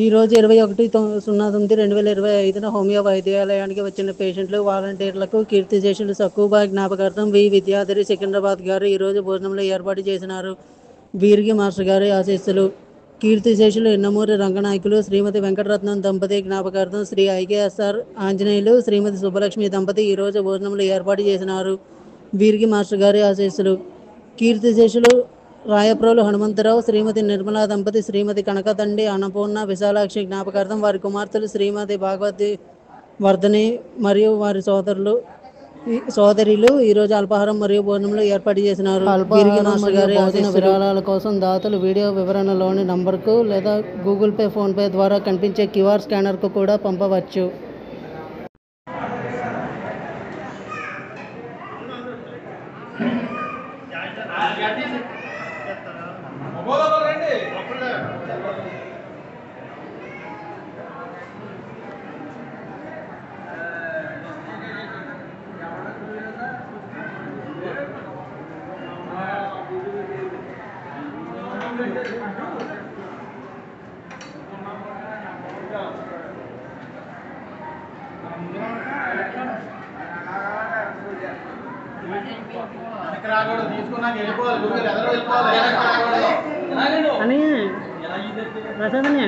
ఈరోజు 21/09/2025 హోమియో వైద్యాలయానికి వచ్చిన పేషెంట్లు, వాలంటీర్లకు కీర్తిశేషులు సక్కుబా జ్ఞాపకార్థం వి. విద్యాధరి సికింద్రాబాద్ గారు ఈరోజు భోజనంలో ఏర్పాటు చేసినారు. వీరికి మాస్టర్ గారి ఆశీస్సులు. కీర్తిశేషులు ఎన్నమూరి రంగనాయకులు, శ్రీమతి వెంకటరత్నం దంపతి జ్ఞాపకార్థం శ్రీ ఐకేఎస్ఆర్ ఆంజనేయులు, శ్రీమతి సుబ్బలక్ష్మి దంపతి ఈరోజు భోజనంలో ఏర్పాటు చేసినారు. వీరికి మాస్టర్ గారి ఆశీస్సులు. కీర్తిశేషులు రాయప్రోలు హనుమంతరావు, శ్రీమతి నిర్మలా దంపతి, శ్రీమతి కనకతండి అన్నపూర్ణ విశాలాక్షి జ్ఞాపకార్థం వారి కుమార్తెలు శ్రీమతి భాగవతి వర్ధని మరియు వారి సోదరిలు ఈరోజు అల్పాహారం మరియు భోజనంలో ఏర్పాటు చేసినారు. అల్పాహారం మరియు భోజన విరాళాల కోసం దాతలు వీడియో వివరణలోని నంబర్కు లేదా గూగుల్ పే, ఫోన్పే ద్వారా కనిపించే క్యూఆర్ స్కానర్కు కూడా పంపవచ్చు. అని ప్రసాదనే